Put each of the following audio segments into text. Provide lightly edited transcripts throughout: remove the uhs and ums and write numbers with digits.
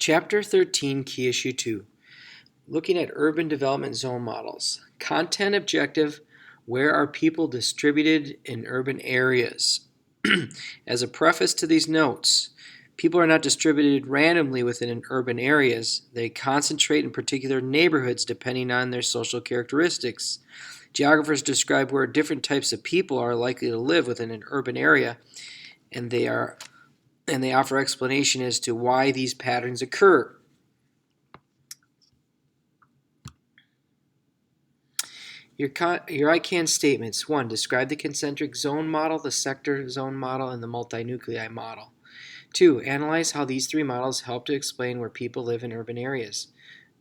Chapter 13, Key Issue 2. Looking at urban development zone models. Content objective, where are people distributed in urban areas? As a preface to these notes, people are not distributed randomly within urban areas. They concentrate in particular neighborhoods depending on their social characteristics. Geographers describe where different types of people are likely to live within an urban area, and they offer explanation as to why these patterns occur. Your ICANN statements. 1. Describe the concentric zone model, the sector zone model, and the multinuclei model. 2. Analyze how these three models help to explain where people live in urban areas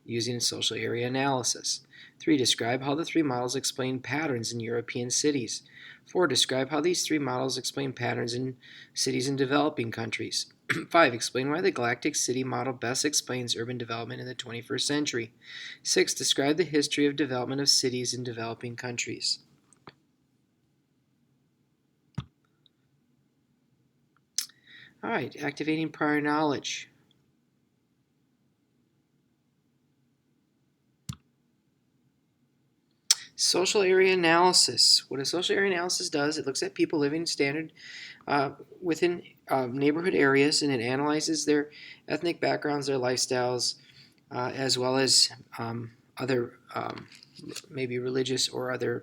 using social area analysis. 3. Describe how the three models explain patterns in European cities. 4. Describe how these three models explain patterns in cities in developing countries. 5. Explain why the Galactic City model best explains urban development in the 21st century. 6. Describe the history of development of cities in developing countries. All right, activating prior knowledge. Social area analysis. What a social area analysis does, it looks at people living standard within neighborhood areas, and it analyzes their ethnic backgrounds, their lifestyles, as well as other maybe religious or other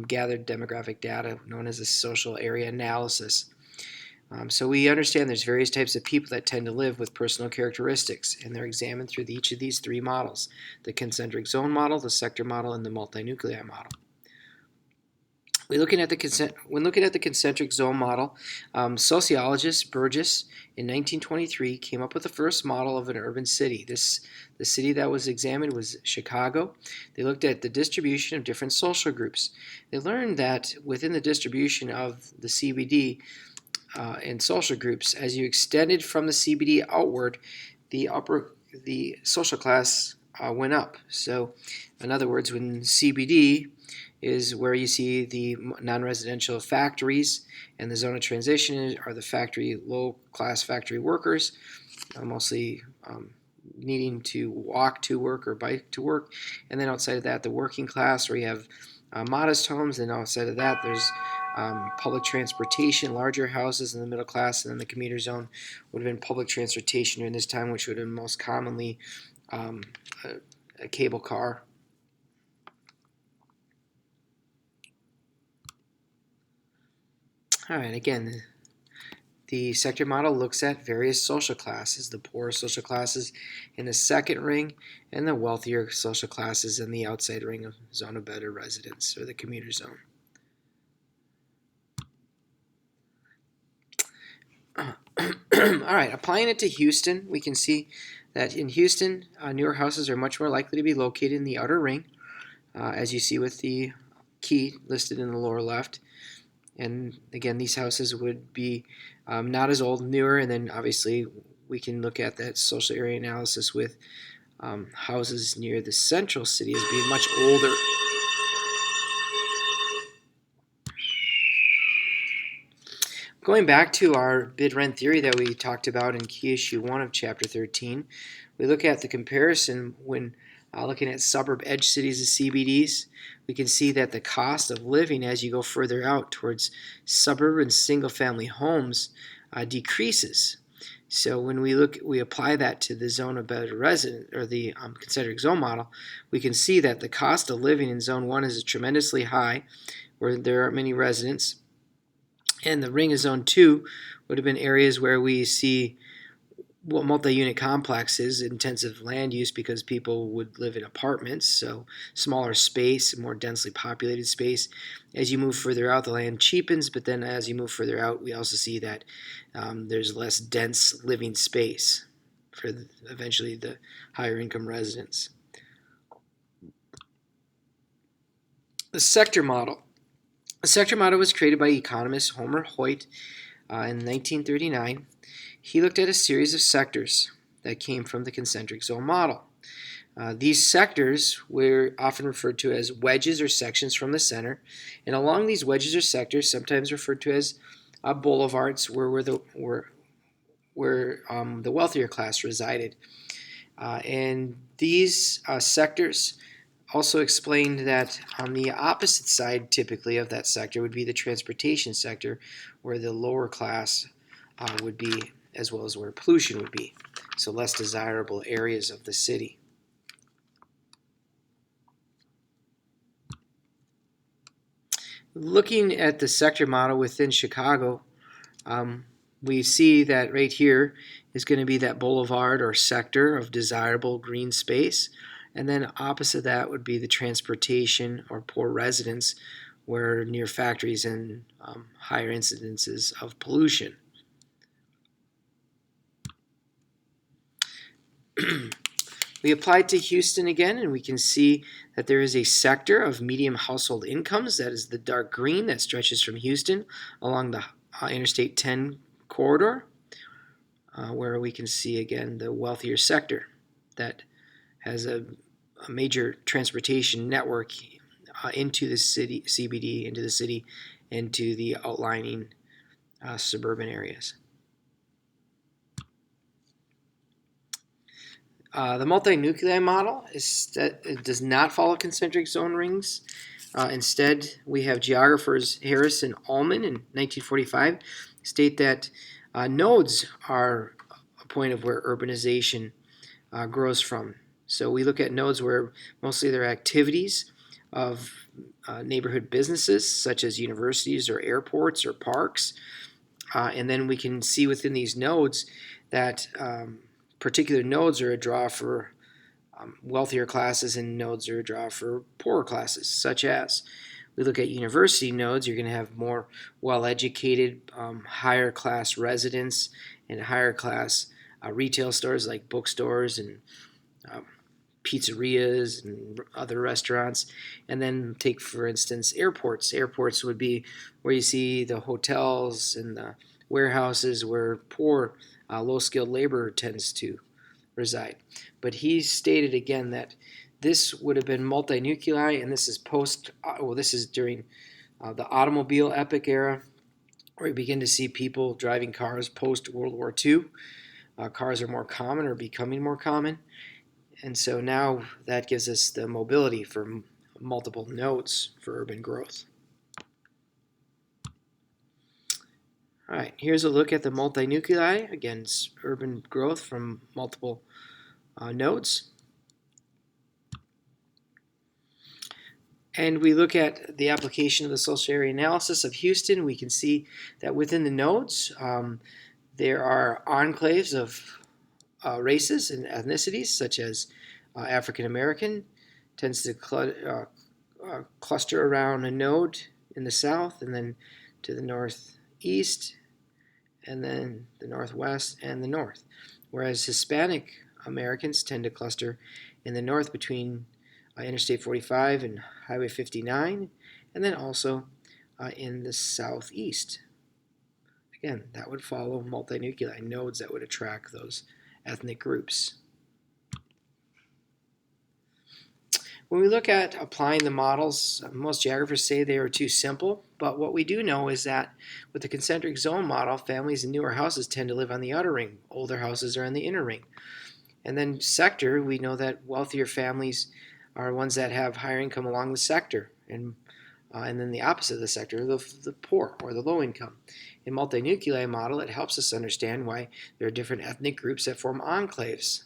gathered demographic data known as a social area analysis. So we understand there's various types of people that tend to live with personal characteristics, and they're examined through each of these three models: the concentric zone model, the sector model, and the multinuclei model. When looking at the concentric zone model, sociologist Burgess in 1923 came up with the first model of an urban city. The city that was examined was Chicago. They looked at the distribution of different social groups. They learned that within the distribution of the CBD and social groups, as you extended from the CBD outward, the social class went up. So, in other words, when CBD is where you see the non-residential factories, and the zone of transition are the low-class factory workers, mostly needing to walk to work or bike to work. And then outside of that, the working class, where you have modest homes, and outside of that, there's public transportation, larger houses in the middle class, and then the commuter zone would have been public transportation during this time, which would have been most commonly a cable car. All right, again, the sector model looks at various social classes, the poorer social classes in the second ring, and the wealthier social classes in the outside ring of zone of better residence, or the commuter zone. All right, applying it to Houston, we can see that in Houston, newer houses are much more likely to be located in the outer ring, as you see with the key listed in the lower left. And again, these houses would be not as old, newer, and then obviously we can look at that social area analysis with houses near the central city as being much older. Going back to our bid rent theory that we talked about in Key Issue 1 of Chapter 13, we look at the comparison when looking at suburb edge cities as CBDs. We can see that the cost of living as you go further out towards suburban single-family homes decreases. So when we apply that to the zone of better residence, or the concentric zone model, we can see that the cost of living in Zone 1 is tremendously high, where there aren't many residents. And the ring of Zone 2 would have been areas where we see what multi-unit complexes, intensive land use because people would live in apartments, so smaller space, more densely populated space. As you move further out, the land cheapens, but then as you move further out, we also see that there's less dense living space for eventually the higher income residents. The sector model. The sector model was created by economist Homer Hoyt in 1939. He looked at a series of sectors that came from the concentric zone model. These sectors were often referred to as wedges or sections from the center, and along these wedges or sectors, sometimes referred to as boulevards, were where the wealthier class resided. And these sectors also explained that on the opposite side, typically, of that sector would be the transportation sector, where the lower class would be, as well as where pollution would be, so less desirable areas of the city. Looking at the sector model within Chicago, we see that right here is going to be that boulevard or sector of desirable green space. And then opposite that would be the transportation or poor residents, where near factories and higher incidences of pollution. We applied to Houston again, and we can see that there is a sector of medium household incomes, that is the dark green, that stretches from Houston along the Interstate 10 corridor, where we can see again the wealthier sector that has a major transportation network into the city, CBD, into the city, into the outlining suburban areas. The multinuclei model it does not follow concentric zone rings. Instead, we have geographers Harris and Ullman in 1945 state that nodes are a point of where urbanization grows from. So we look at nodes where mostly there are activities of neighborhood businesses, such as universities or airports or parks. And then we can see within these nodes that particular nodes are a draw for wealthier classes, and nodes are a draw for poorer classes, such as we look at university nodes, you're going to have more well-educated, higher class residents and higher class retail stores like bookstores and pizzerias and other restaurants. And then take, for instance, airports. Airports would be where you see the hotels and the warehouses where poor, low-skilled labor tends to reside. But he stated again that this would have been multinuclei, and this is this is during the automobile epoch era, where we begin to see people driving cars post World War II. Cars are more common, or becoming more common, and so now that gives us the mobility for multiple nodes for urban growth. All right, here's a look at the multinuclei. Again, it's urban growth from multiple nodes. And we look at the application of the social area analysis of Houston. We can see that within the nodes, there are enclaves of races and ethnicities, such as African American, tends to cluster around a node in the south, and then to the northeast, and then the northwest and the north. Whereas Hispanic Americans tend to cluster in the north between Interstate 45 and Highway 59, and then also in the southeast. Again, that would follow multinuclei nodes that would attract those ethnic groups. When we look at applying the models, most geographers say they are too simple, but what we do know is that with the concentric zone model, families in newer houses tend to live on the outer ring. Older houses are in the inner ring. And then sector, we know that wealthier families are ones that have higher income along the sector, and then the opposite of the sector, the poor or the low income. In multinuclei model, it helps us understand why there are different ethnic groups that form enclaves.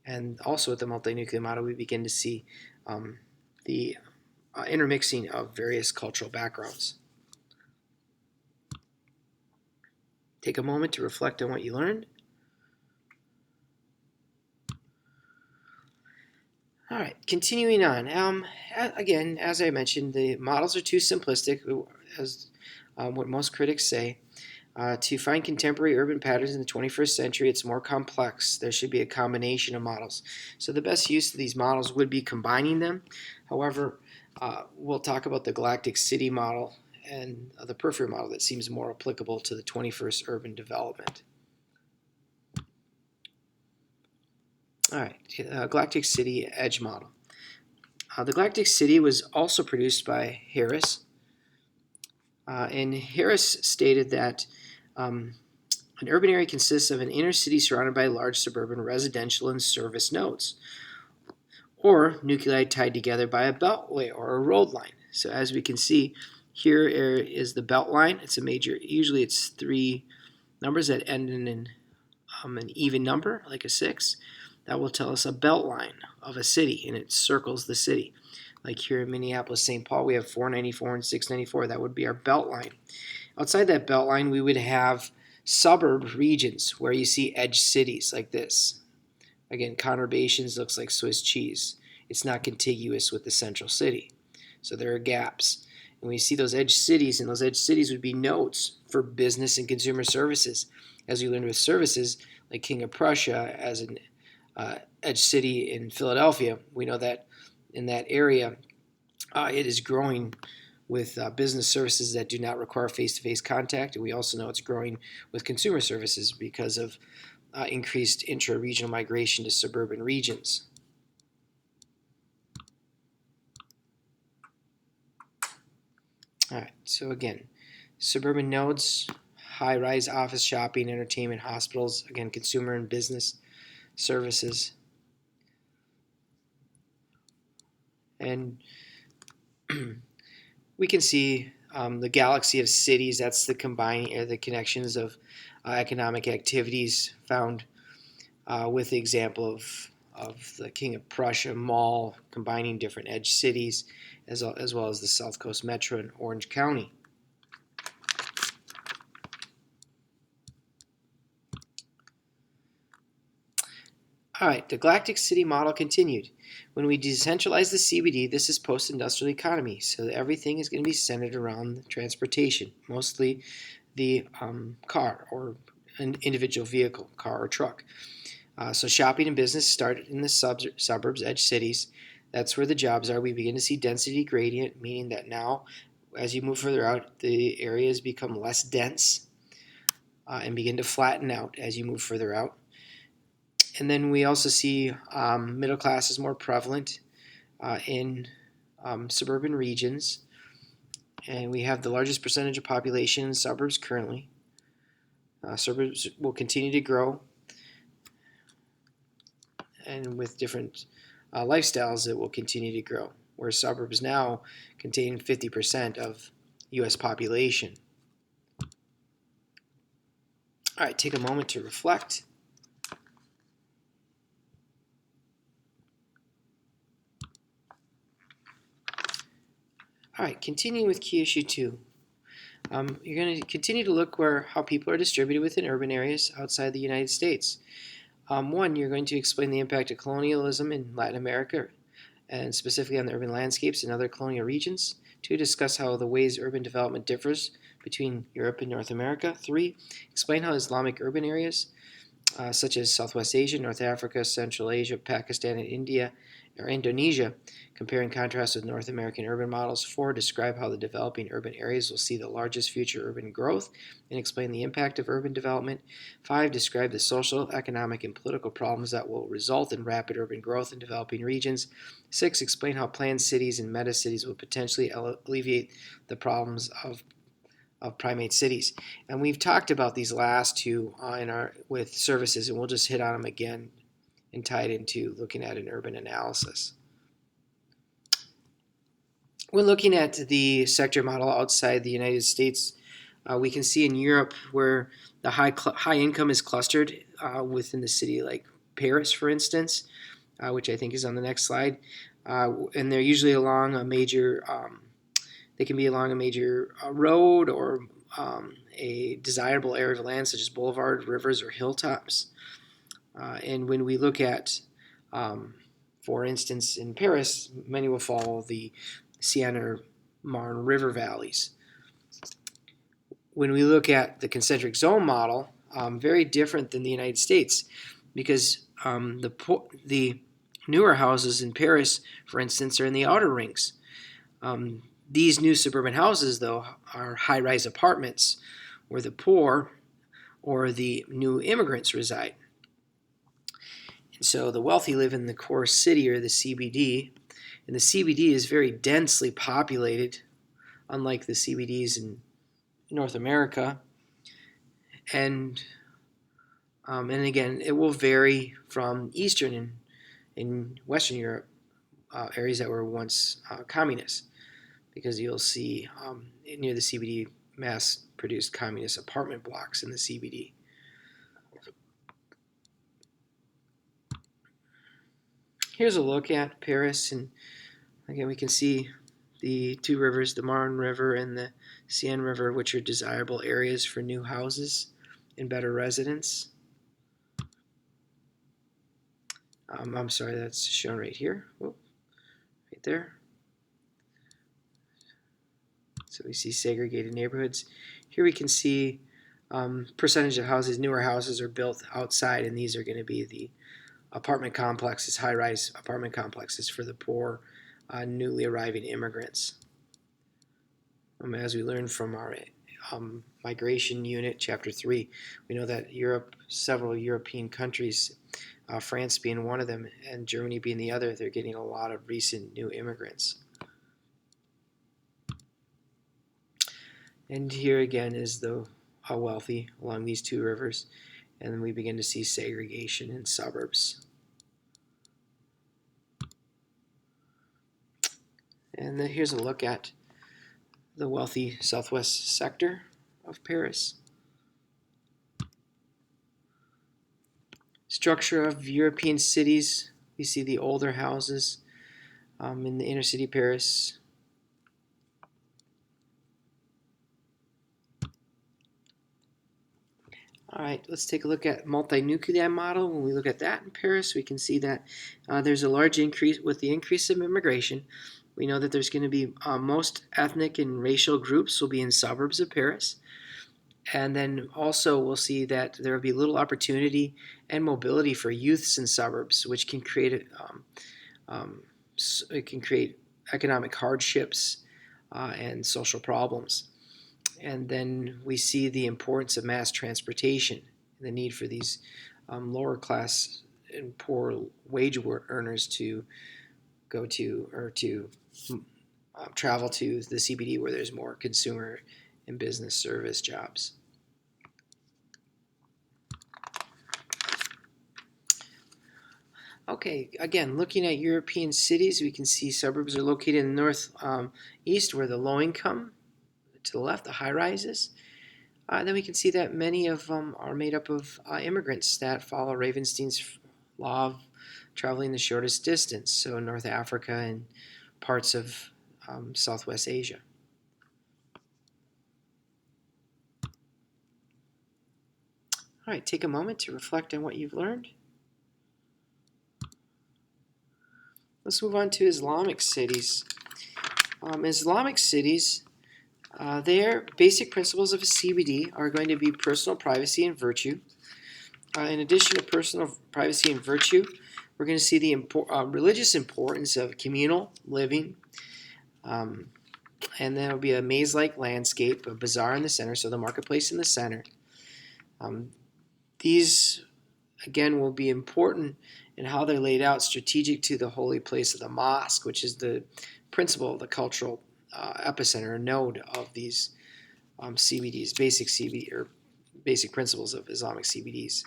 And also with the multinuclei model, we begin to see the intermixing of various cultural backgrounds. Take a moment to reflect on what you learned. All right, continuing on. Again, as I mentioned, the models are too simplistic, as what most critics say. To find contemporary urban patterns in the 21st century, it's more complex. There should be a combination of models. So the best use of these models would be combining them. However, we'll talk about the galactic city model and the periphery model that seems more applicable to the 21st urban development. All right, Galactic City Edge Model. The Galactic City was also produced by Harris. And Harris stated that An urban area consists of an inner city surrounded by large suburban residential and service nodes, or nuclei tied together by a beltway or a road line. So as we can see, here is the belt line. It's a major, usually it's 3 numbers that end in an even number, like a 6. That will tell us a belt line of a city, and it circles the city. Like here in Minneapolis, St. Paul, we have 494 and 694. That would be our belt line. Outside that belt line, we would have suburb regions where you see edge cities like this. Again, conurbations looks like Swiss cheese. It's not contiguous with the central city. So there are gaps. And we see those edge cities, and those edge cities would be nodes for business and consumer services. As we learned with services, like King of Prussia as an edge city in Philadelphia, we know that in that area it is growing with business services that do not require face-to-face contact. And we also know it's growing with consumer services because of increased intra-regional migration to suburban regions. All right, so again, suburban nodes, high-rise office, shopping, entertainment, hospitals, again, consumer and business services. And we can see the galaxy of cities. That's the combining, the connections of economic activities found with the example of the King of Prussia Mall, combining different edge cities, as well as the South Coast Metro in Orange County. All right, the Galactic City model continued. When we decentralize the CBD, this is post-industrial economy, so that everything is going to be centered around transportation, mostly the car or an individual vehicle, car or truck. So shopping and business start in the suburbs, edge cities. That's where the jobs are. We begin to see density gradient, meaning that now, as you move further out, the areas become less dense and begin to flatten out as you move further out. And then we also see middle class is more prevalent in suburban regions. And we have the largest percentage of population in suburbs currently. Suburbs will continue to grow. And with different lifestyles, it will continue to grow. Where suburbs now contain 50% of U.S. population. All right, take a moment to reflect. All right, continuing with key issue 2. You're going to continue to look how people are distributed within urban areas outside the United States. 1, you're going to explain the impact of colonialism in Latin America, and specifically on the urban landscapes in other colonial regions. 2, discuss how the ways urban development differs between Europe and North America. 3, explain how Islamic urban areas, such as Southwest Asia, North Africa, Central Asia, Pakistan, and India, or Indonesia, compare and contrast with North American urban models. 4, describe how the developing urban areas will see the largest future urban growth and explain the impact of urban development. 5, describe the social, economic, and political problems that will result in rapid urban growth in developing regions. 6, explain how planned cities and meta cities will potentially alleviate the problems of primate cities. And we've talked about these last 2 with services, and we'll just hit on them again and tie it into looking at an urban analysis. When looking at the sector model outside the United States, we can see in Europe where the high income is clustered within the city, like Paris, for instance, which I think is on the next slide. And they're usually along a major, they can be along a major road or a desirable area of land, such as boulevard, rivers, or hilltops. And when we look at, for instance, in Paris, many will follow the Seine or Marne River valleys. When we look at the concentric zone model, very different than the United States, because the newer houses in Paris, for instance, are in the outer rings. These new suburban houses, though, are high-rise apartments where the poor or the new immigrants reside. And so the wealthy live in the core city or the CBD, and the CBD is very densely populated, unlike the CBDs in North America. And And again, it will vary from Eastern and Western Europe, areas that were once communist, because you'll see near the CBD mass-produced communist apartment blocks in the CBD. Here's a look at Paris, and again we can see the two rivers, the Marne River and the Seine River, which are desirable areas for new houses and better residence. I'm sorry, that's shown right here. Whoop, right there. So we see segregated neighborhoods. Here we can see percentage of houses, newer houses are built outside, and these are going to be the apartment complexes, high-rise apartment complexes for the poor, newly arriving immigrants. As we learned from our migration unit, chapter 3, we know that Europe, several European countries, France being one of them and Germany being the other, they're getting a lot of recent new immigrants. And here again is the wealthy along these two rivers, and then we begin to see segregation in suburbs. And then here's a look at the wealthy southwest sector of Paris. Structure of European cities. We see the older houses in the inner city Paris. All right, let's take a look at multi-nuclei model. When we look at that in Paris, we can see that there's a large increase with the increase of immigration. We know that there's going to be most ethnic and racial groups will be in suburbs of Paris. And then also we'll see that there will be little opportunity and mobility for youths in suburbs, which can create economic hardships and social problems. And then we see the importance of mass transportation, the need for these lower class and poor wage earners to go to or to travel to the CBD where there's more consumer and business service jobs. Okay, again, looking at European cities, we can see suburbs are located in the northeast where the low income, to the left, the high rises. Then we can see that many of them are made up of immigrants that follow Ravenstein's law of traveling the shortest distance, so North Africa and parts of Southwest Asia. All right, take a moment to reflect on what you've learned. Let's move on to Islamic cities. Islamic cities, their basic principles of a CBD are going to be personal privacy and virtue. In addition to personal privacy and virtue, we're going to see the religious importance of communal living. And then there will be a maze-like landscape, a bazaar in the center, so the marketplace in the center. These, again, will be important in how they're laid out, strategic to the holy place of the mosque, which is the principle, the cultural epicenter, node of these CBDs, basic principles of Islamic CBDs.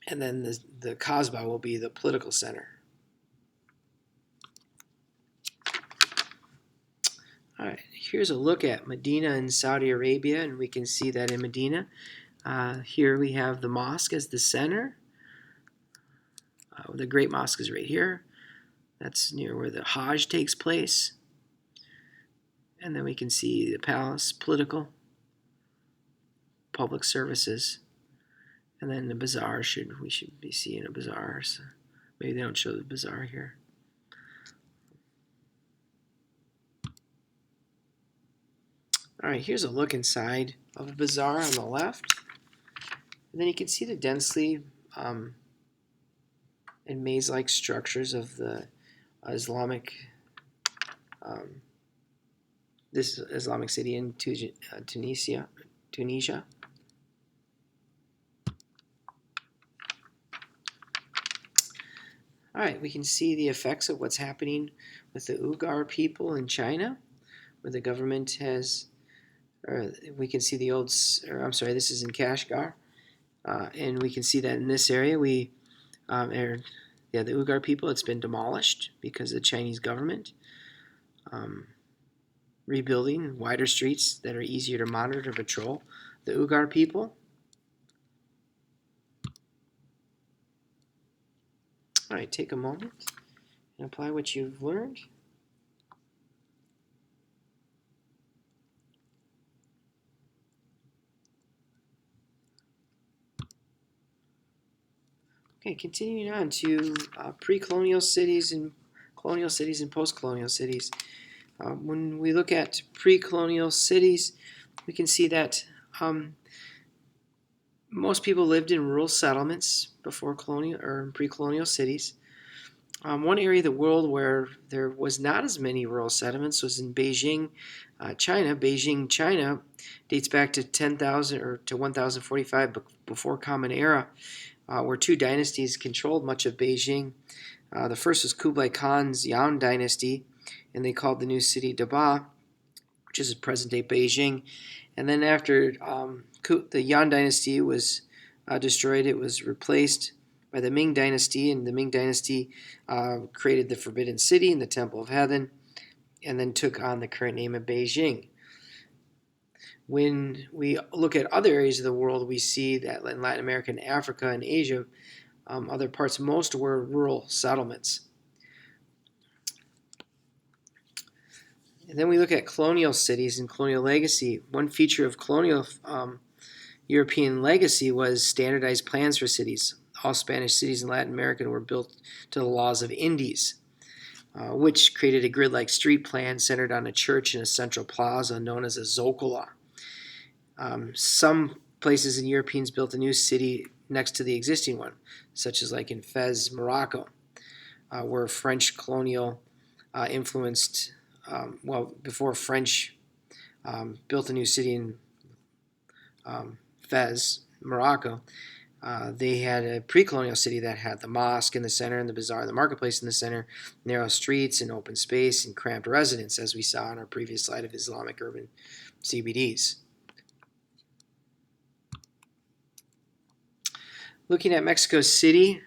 And then the Kasbah will be the political center. All right, here's a look at Medina in Saudi Arabia, and we can see that in Medina, here we have the mosque as the center. The Great Mosque is right here. That's near where the Hajj takes place. And then we can see the palace, political, public services. And then the bazaar, we should be seeing a bazaar. So maybe they don't show the bazaar here. All right, here's a look inside of a bazaar on the left. And then you can see the densely and maze-like structures of the Islamic, this Islamic city in Tunisia. All right, we can see the effects of what's happening with the Uyghur people in China, where the government has, we can see the this is in Kashgar, And we can see that in this area, the Uyghur people, it's been demolished because of the Chinese government. Rebuilding wider streets that are easier to monitor and patrol the Uyghur people. All right, take a moment and apply what you've learned. Okay, continuing on to pre-colonial cities and colonial cities and post-colonial cities. When we look at pre-colonial cities, we can see that most people lived in rural settlements before colonial or pre-colonial cities. One area of the world where there was not as many rural settlements was in Beijing, China. Beijing, China dates back to 10,000 or to 1045 before Common Era, where two dynasties controlled much of Beijing. The first was Kublai Khan's Yuan dynasty, and they called the new city Daba, which is present-day Beijing. And then after the Yuan dynasty was destroyed, it was replaced by the Ming Dynasty, and the Ming Dynasty created the Forbidden City and the Temple of Heaven, and then took on the current name of Beijing. When we look at other areas of the world, we see that in Latin America and Africa and Asia, other parts, most were rural settlements. And then we look at colonial cities and colonial legacy. One feature of colonial European legacy was standardized plans for cities. All Spanish cities in Latin America were built to the laws of Indies, which created a grid-like street plan centered on a church and a central plaza known as a Zoccola. Some places in Europeans built a new city next to the existing one, such as like in Fez, Morocco, where French colonial influenced, before French built a new city in Fez, Morocco, they had a pre-colonial city that had the mosque in the center and the bazaar and the marketplace in the center, narrow streets and open space and cramped residence, as we saw on our previous slide of Islamic urban CBDs. Looking at Mexico City,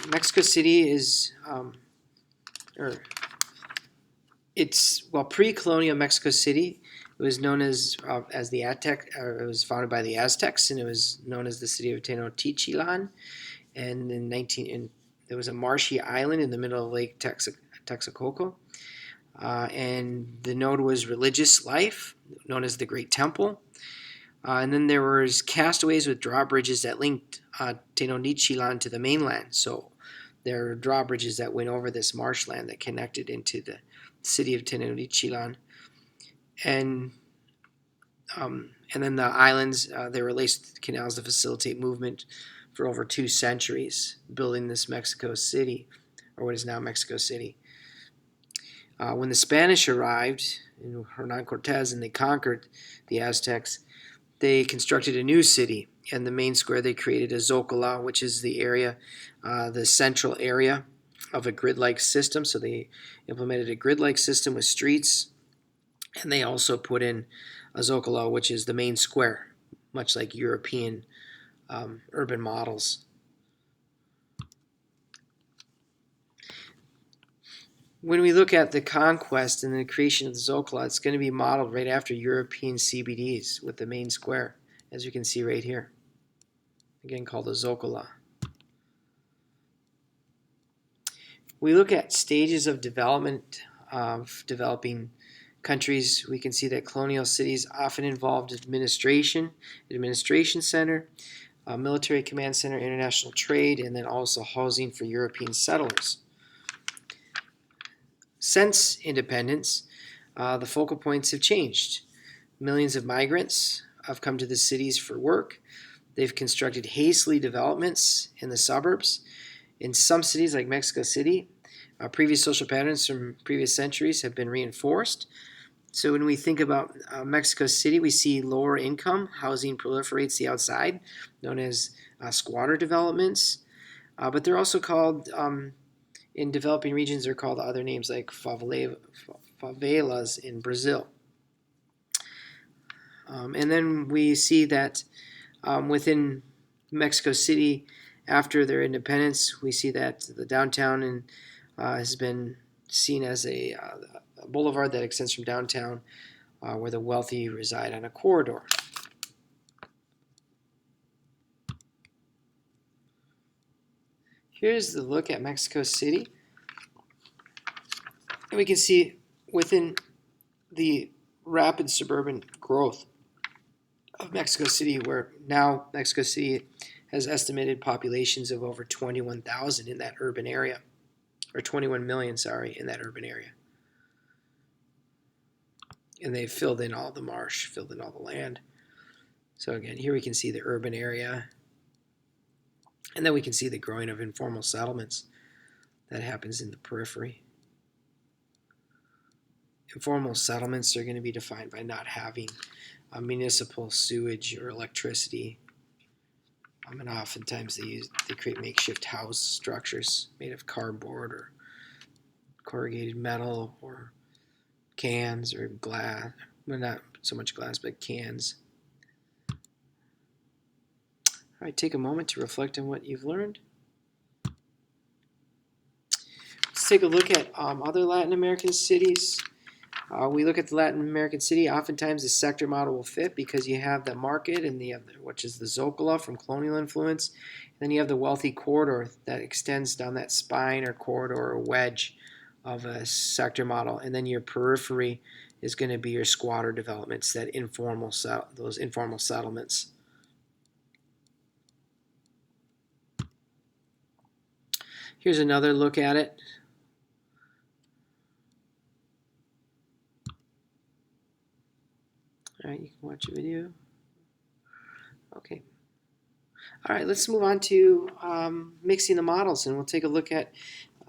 Mexico City is, pre-colonial Mexico City, it was known as the Aztec, or it was founded by the Aztecs, and it was known as the city of Tenochtitlan. And there was a marshy island in the middle of Lake Texcoco, and the node was religious life, known as the Great Temple. And then there was castaways with drawbridges that linked Tenochtitlan to the mainland. So there are drawbridges that went over this marshland that connected into the city of Tenochtitlan. And then the islands, they were laced with canals to facilitate movement for over 2 centuries, building this Mexico City, or what is now Mexico City. When the Spanish arrived, in Hernan Cortez, and they conquered the Aztecs, they constructed a new city. And the main square they created a Zoccola, which is the area, the central area of a grid-like system. So they implemented a grid-like system with streets, and they also put in a Zoccola, which is the main square, much like European urban models. When we look at the conquest and the creation of the Zoccola, it's going to be modeled right after European CBDs with the main square, as you can see right here. Again, called a Zoccola. We look at stages of development of developing countries. We can see that colonial cities often involved administration center, military command center, international trade, and then also housing for European settlers. Since independence, the focal points have changed. Millions of migrants have come to the cities for work. They've constructed hastily developments in the suburbs. In some cities like Mexico City, previous social patterns from previous centuries have been reinforced. So when we think about Mexico City, we see lower income housing proliferates the outside, known as squatter developments. But they're also called, in developing regions, they're called other names like favelas in Brazil. And then we see that Within Mexico City, after their independence, we see that the downtown has been seen as a boulevard that extends from downtown where the wealthy reside on a corridor. Here's the look at Mexico City. And we can see within the rapid suburban growth of Mexico City, where now Mexico City has estimated populations of over 21,000 in that urban area, or 21 million, sorry, in that urban area. And they've filled in all the marsh, filled in all the land. So again, here we can see the urban area, and then we can see the growing of informal settlements that happens in the periphery. Informal settlements are going to be defined by not having municipal sewage or electricity. And oftentimes they create makeshift house structures made of cardboard or corrugated metal or cans or glass. Well, not so much glass, but cans. All right, take a moment to reflect on what you've learned. Let's take a look at other Latin American cities. We look at the Latin American city. Oftentimes, the sector model will fit because you have the market, and which is the Zocalo from colonial influence. And then you have the wealthy corridor that extends down that spine or corridor or wedge of a sector model. And then your periphery is going to be your squatter developments, those informal settlements. Here's another look at it. All right, you can watch a video. Okay. All right, let's move on to mixing the models, and we'll take a look at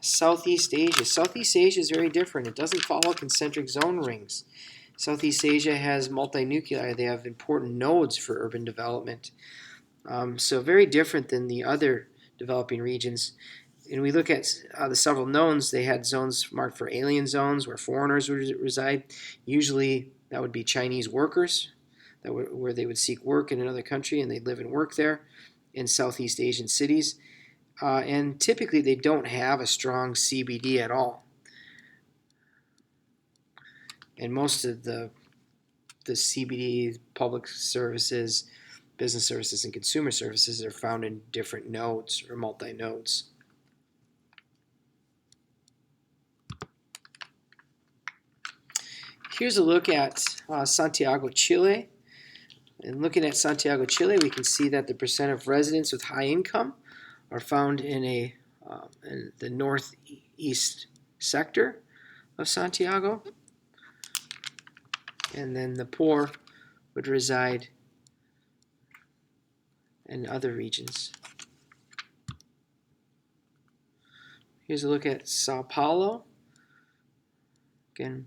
Southeast Asia. Southeast Asia is very different. It doesn't follow concentric zone rings. Southeast Asia has multinuclei. They have important nodes for urban development. So very different than the other developing regions. And we look at the several nodes. They had zones marked for alien zones where foreigners would reside. Usually that would be Chinese workers where they would seek work in another country and they'd live and work there in Southeast Asian cities. And typically they don't have a strong CBD at all. And most of the CBD, public services, business services, and consumer services are found in different nodes or multi-nodes. Here's a look at Santiago, Chile. And looking at Santiago, Chile, we can see that the percent of residents with high income are found in the northeast sector of Santiago. And then the poor would reside in other regions. Here's a look at Sao Paulo. Again,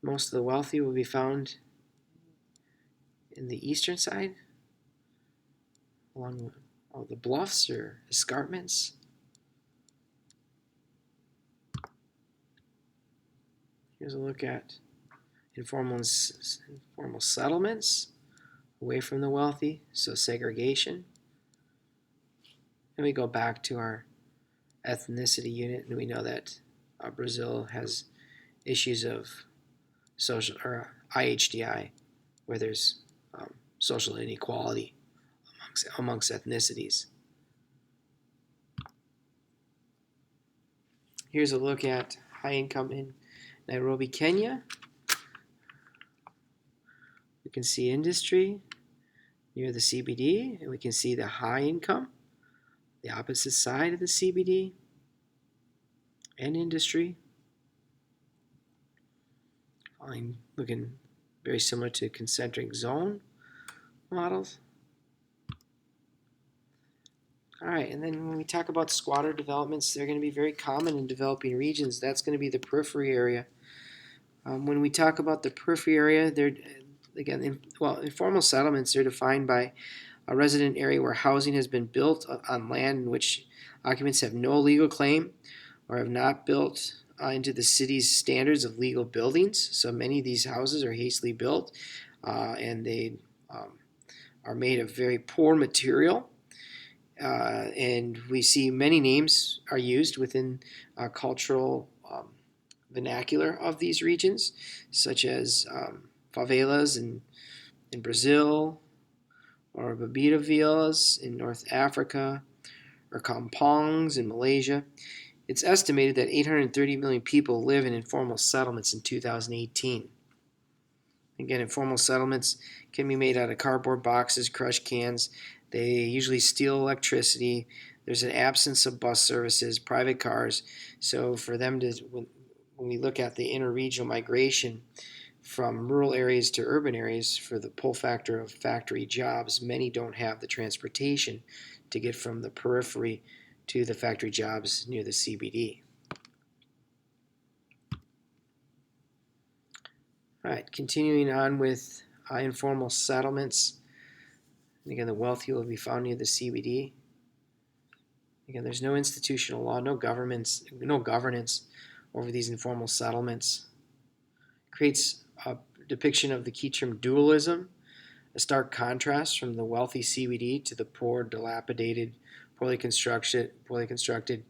most of the wealthy will be found in the eastern side, along all the bluffs or escarpments. Here's a look at informal settlements away from the wealthy, so segregation. And we go back to our ethnicity unit, and we know that Brazil has issues of social or IHDI, where there's social inequality amongst ethnicities. Here's a look at high income in Nairobi, Kenya. We can see industry near the CBD, and we can see the high income, the opposite side of the CBD, and industry. Looking very similar to concentric zone models. All right, and then when we talk about squatter developments, they're going to be very common in developing regions. That's going to be the periphery area. When we talk about the periphery area, they're, again, informal settlements are defined by a resident area where housing has been built on land in which occupants have no legal claim or have not built into the city's standards of legal buildings. So many of these houses are hastily built, and they are made of very poor material. And we see many names are used within cultural vernacular of these regions, such as favelas in Brazil, or babita villas in North Africa, or kampongs in Malaysia. It's estimated that 830 million people live in informal settlements in 2018. Again, informal settlements can be made out of cardboard boxes, crushed cans. They usually steal electricity. There's an absence of bus services, private cars. So for them to, when we look at the interregional migration from rural areas to urban areas for the pull factor of factory jobs, many don't have the transportation to get from the periphery to the factory jobs near the CBD. All right, continuing on with informal settlements. And again, the wealthy will be found near the CBD. Again, there's no institutional law, no governance over these informal settlements. Creates a depiction of the key term dualism, a stark contrast from the wealthy CBD to the poor, dilapidated, poorly constructed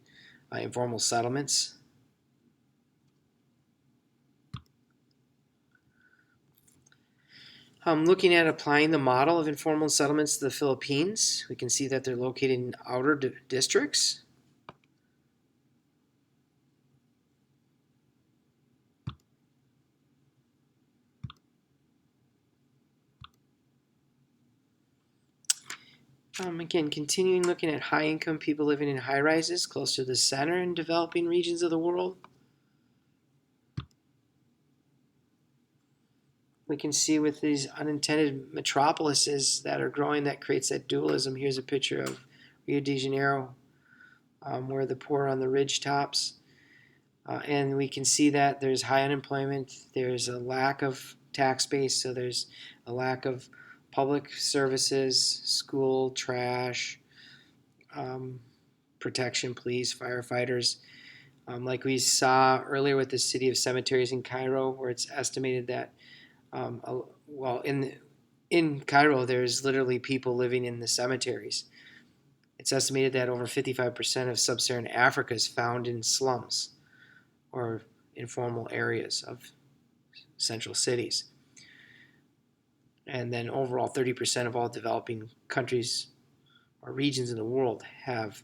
informal settlements. Looking at applying the model of informal settlements to the Philippines, we can see that they're located in outer districts. Again, continuing looking at high-income people living in high-rises close to the center and developing regions of the world. We can see with these unintended metropolises that are growing, that creates that dualism. Here's a picture of Rio de Janeiro, where the poor are on the ridge tops. And we can see that there's high unemployment, there's a lack of tax base, so there's a lack of public services, school, trash, protection, police, firefighters. Like we saw earlier with the city of cemeteries in Cairo, where it's estimated that, in Cairo, there's literally people living in the cemeteries. It's estimated that over 55% of sub-Saharan Africa is found in slums or informal areas of central cities. And then overall, 30% of all developing countries or regions in the world have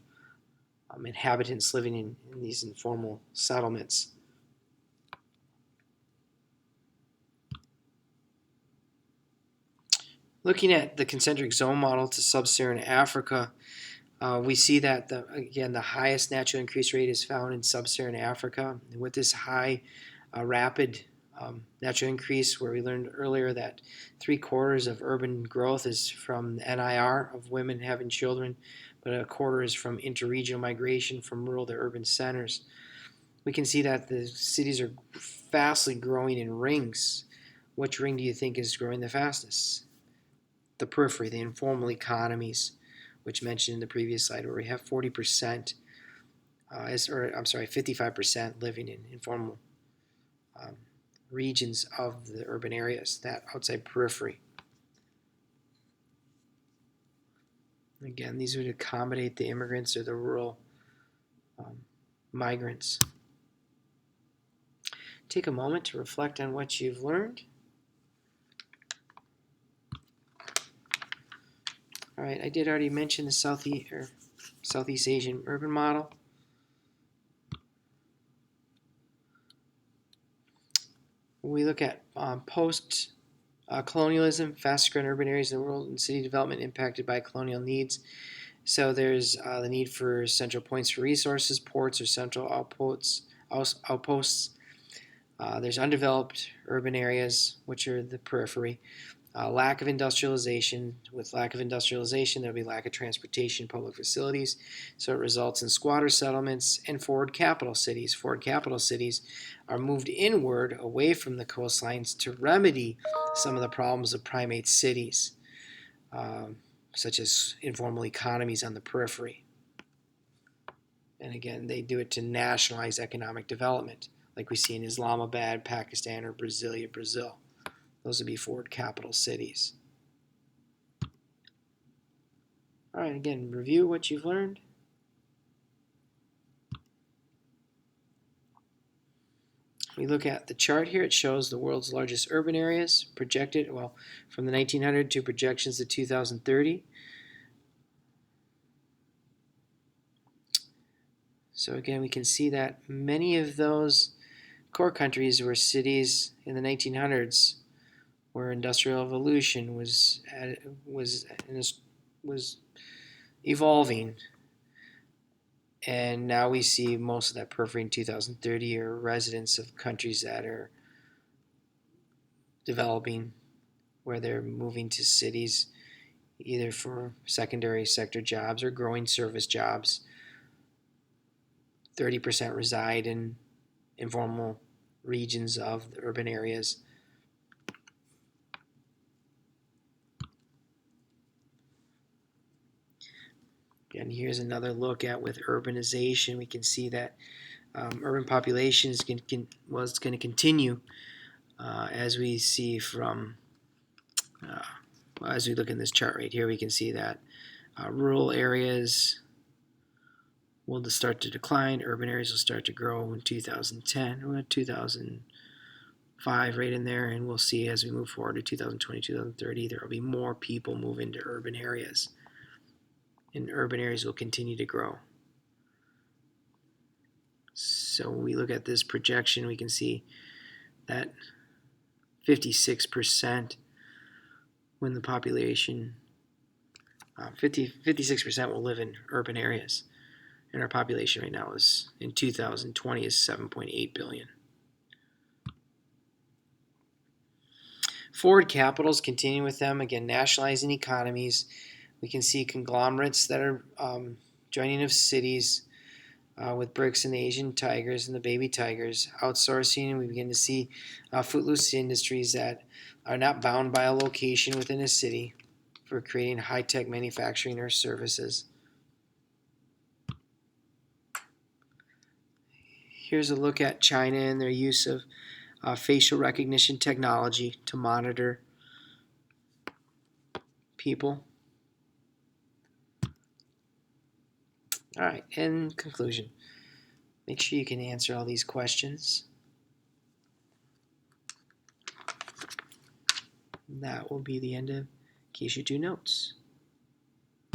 inhabitants living in these informal settlements. Looking at the concentric zone model to sub-Saharan Africa, we see that the highest natural increase rate is found in sub-Saharan Africa. And with this high, rapid natural increase, where we learned earlier that 3/4 of urban growth is from NIR, of women having children, but 1/4 is from interregional migration from rural to urban centers. We can see that the cities are fastly growing in rings. Which ring do you think is growing the fastest? The periphery, the informal economies, which mentioned in the previous slide, where we have 40%, 55% living in informal regions of the urban areas, that outside periphery. Again, these would accommodate the immigrants or the rural migrants. Take a moment to reflect on what you've learned. All right, I did already mention the Southeast Asian urban model. We look at post-colonialism, fast-growing urban areas in the world, and city development impacted by colonial needs. So there's the need for central points for resources, ports or central outposts. There's undeveloped urban areas, which are the periphery. Lack of industrialization. With lack of industrialization, there'll be lack of transportation, public facilities. So it results in squatter settlements and forward capital cities. Forward capital cities are moved inward away from the coastlines to remedy some of the problems of primate cities, such as informal economies on the periphery. And again, they do it to nationalize economic development, like we see in Islamabad, Pakistan, or Brasilia, Brazil. Those would be forward capital cities. All right, again, review what you've learned. We look at the chart here. It shows the world's largest urban areas projected, well, from the 1900 to projections to 2030. So again, we can see that many of those core countries were cities in the 1900s, where industrial evolution was evolving, and now we see most of that periphery in 2030 are residents of countries that are developing, where they're moving to cities either for secondary sector jobs or growing service jobs. 30% reside in informal regions of the urban areas. And here's another look at with urbanization. We can see that urban populations was going to continue as we see from, as we look in this chart right here, we can see that rural areas will start to decline. Urban areas will start to grow in 2010, 2005 right in there, and we'll see as we move forward to 2020, 2030, there will be more people move into urban areas, and urban areas will continue to grow. So when we look at this projection, we can see that 56% when the population, 56% will live in urban areas. And our population right now is, in 2020, is 7.8 billion. Forward capitals, continuing with them, again, nationalizing economies. We can see conglomerates that are joining of cities with BRICS and the Asian tigers and the baby tigers. Outsourcing, and we begin to see footloose industries that are not bound by a location within a city for creating high-tech manufacturing or services. Here's a look at China and their use of facial recognition technology to monitor people. All right, in conclusion, make sure you can answer all these questions. That will be the end of Case You Do Notes.